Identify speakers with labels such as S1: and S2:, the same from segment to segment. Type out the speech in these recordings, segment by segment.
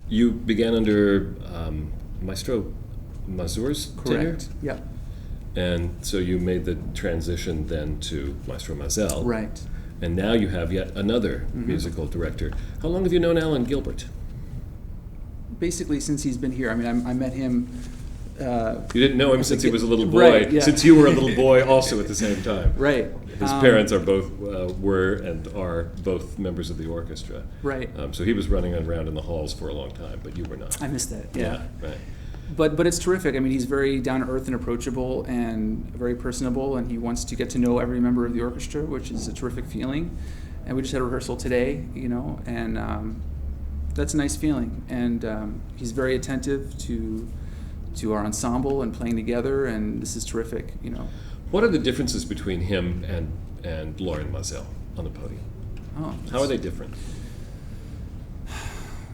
S1: You began under Maestro Mazur's tenure?
S2: Correct. Yeah.
S1: And so you made the transition then to Maestro Mazel.
S2: Right.
S1: And now you have yet another musical director. How long have you known Alan Gilbert?
S2: Basically, since he's been here. I mean, I met him.
S1: You didn't know him since he was a little boy,
S2: right, yeah.
S1: since you were a little boy also at the same time.
S2: Right.
S1: His parents are both, were and are both members of the orchestra.
S2: Right.
S1: So he was running around in the halls for a long time, but you were not.
S2: I missed that, yeah.
S1: Right.
S2: But it's terrific. I mean, he's very down to earth and approachable and very personable, and he wants to get to know every member of the orchestra, which is a terrific feeling. And we just had a rehearsal today, and that's a nice feeling. And he's very attentive to our ensemble and playing together, and this is terrific,
S1: What are the differences between him and Lauren Mazel on the podium? How are they different?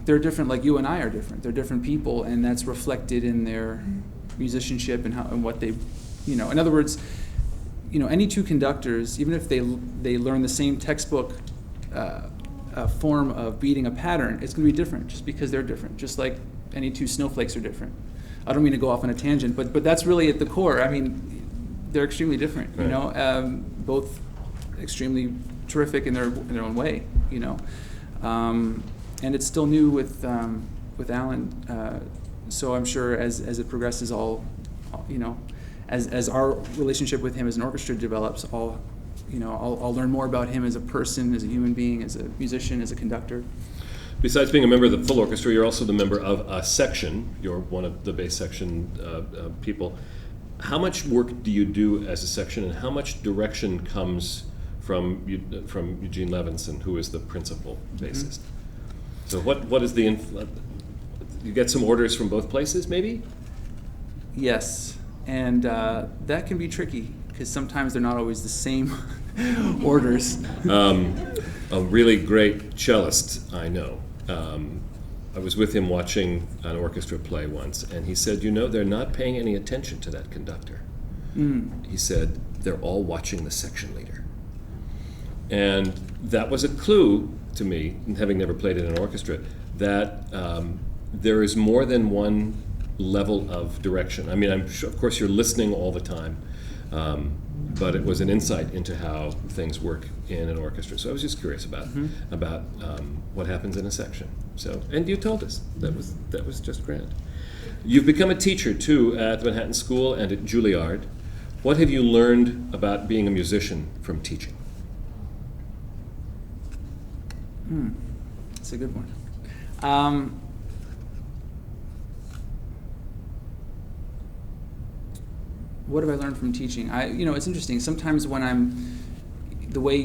S2: They're different, like you and I are different. They're different people, and that's reflected in their musicianship and what they, in other words, any two conductors, even if they learn the same textbook form of beating a pattern, it's going to be different just because they're different, just like any two snowflakes are different. I don't mean to go off on a tangent, but that's really at the core. I mean, they're extremely different,
S1: Right.
S2: Both extremely terrific in their own way, and it's still new with Alan, so I'm sure as it progresses, as our relationship with him as an orchestra develops, I'll learn more about him as a person, as a human being, as a musician, as a conductor.
S1: Besides being a member of the full orchestra, you're also the member of a section. You're one of the bass section people. How much work do you do as a section, and how much direction comes from Eugene Levinson, who is the principal bassist? So what is the you get some orders from both places, maybe?
S2: Yes, and that can be tricky because sometimes they're not always the same orders.
S1: A really great cellist I know. I was with him watching an orchestra play once, and he said, they're not paying any attention to that conductor. He said, they're all watching the section leader. And that was a clue to me, having never played in an orchestra, that there is more than one level of direction. I mean, of course you're listening all the time, but it was an insight into how things work in an orchestra. So I was just curious about what happens in a section. So, and you told us that was just grand. You've become a teacher too at the Manhattan School and at Juilliard. What have you learned about being a musician from teaching?
S2: That's a good one. What have I learned from teaching? It's interesting. Sometimes when the way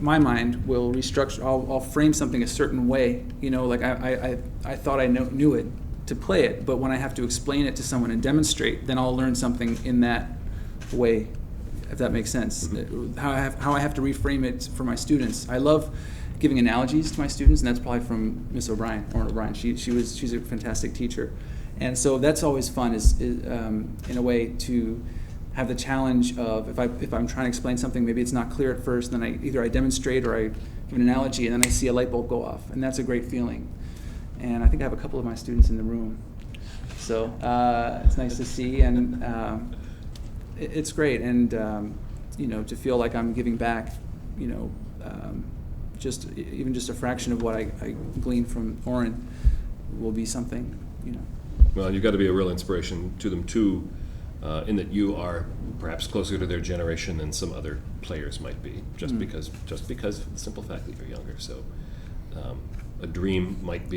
S2: my mind will restructure. I'll frame something a certain way. Like I thought I knew it to play it, but when I have to explain it to someone and demonstrate, then I'll learn something in that way, if that makes sense. How I have to reframe it for my students. I love giving analogies to my students, and that's probably from Miss O'Brien, Orrin O'Brien. She's a fantastic teacher. And so that's always fun, is in a way to have the challenge of if I'm trying to explain something, maybe it's not clear at first, then I demonstrate or I give an analogy, and then I see a light bulb go off, and that's a great feeling. And I think I have a couple of my students in the room, so it's nice to see, and it's great, and to feel like I'm giving back, just a fraction of what I gleaned from Orrin will be something,
S1: Well, you've got to be a real inspiration to them too, in that you are perhaps closer to their generation than some other players might be, just because of the simple fact that you're younger. So a dream might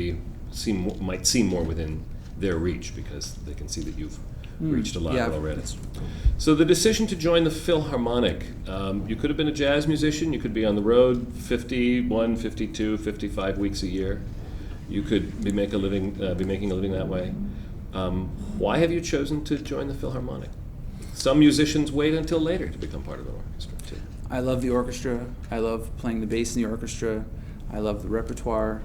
S1: seem more within their reach because they can see that you've reached a lot already. So the decision to join the Philharmonic, you could have been a jazz musician, you could be on the road 51, 52, 55 weeks a year. You could be making a living that way. Why have you chosen to join the Philharmonic? Some musicians wait until later to become part of an orchestra too.
S2: I love the orchestra. I love playing the bass in the orchestra. I love the repertoire.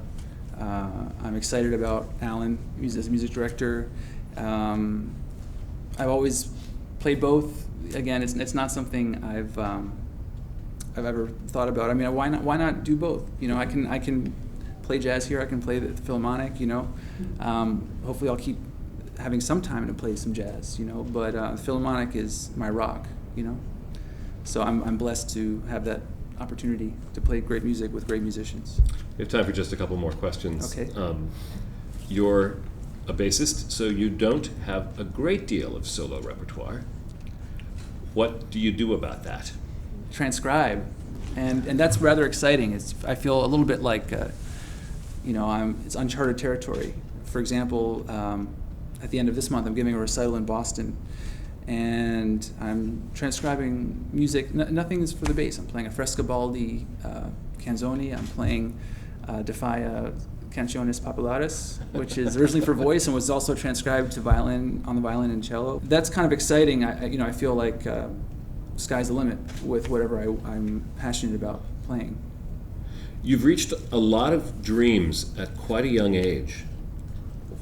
S2: I'm excited about Alan as a music director. I've always played both. Again, it's not something I've ever thought about. I mean, why not do both? I can play jazz here, I can play the Philharmonic, you know. Hopefully I'll keep having some time to play some jazz, you know, but Philharmonic is my rock, you know. So I'm blessed to have that opportunity to play great music with great musicians.
S1: We have time for just a couple more questions.
S2: Okay.
S1: You're a bassist, so you don't have a great deal of solo repertoire. What do you do about that?
S2: Transcribe, and that's rather exciting. I feel a little bit like, you know, it's uncharted territory. For example, at the end of this month, I'm giving a recital in Boston, and I'm transcribing music. Nothing is for the bass. I'm playing a Frescobaldi canzone. I'm playing Defia Canciones Populares, which is originally for voice and was also transcribed to violin, on the violin and cello. That's kind of exciting. I feel like sky's the limit with whatever I'm passionate about playing.
S1: You've reached a lot of dreams at quite a young age.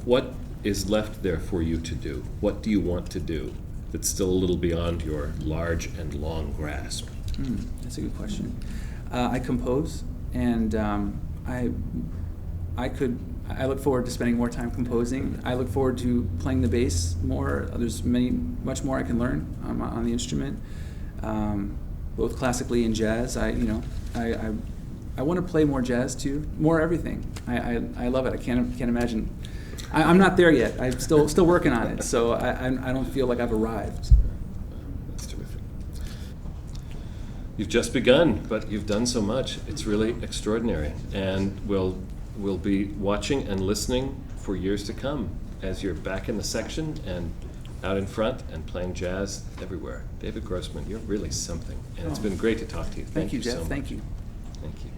S1: What is left there for you to do? What do you want to do that's still a little beyond your large and long grasp?
S2: That's a good question. I compose, and I look forward to spending more time composing. I look forward to playing the bass more. There's much more I can learn on the instrument, both classically and jazz. I want to play more jazz too, more everything. I love it. I can't imagine. I'm not there yet. I'm still working on it. So I don't feel like I've arrived.
S1: That's terrific. You've just begun, but you've done so much. It's really extraordinary, and we'll be watching and listening for years to come as you're back in the section and out in front and playing jazz everywhere. David Grossman, you're really something, and it's been great to talk to you.
S2: Thank you, Jeff.
S1: so much.
S2: Thank you.
S1: Thank you.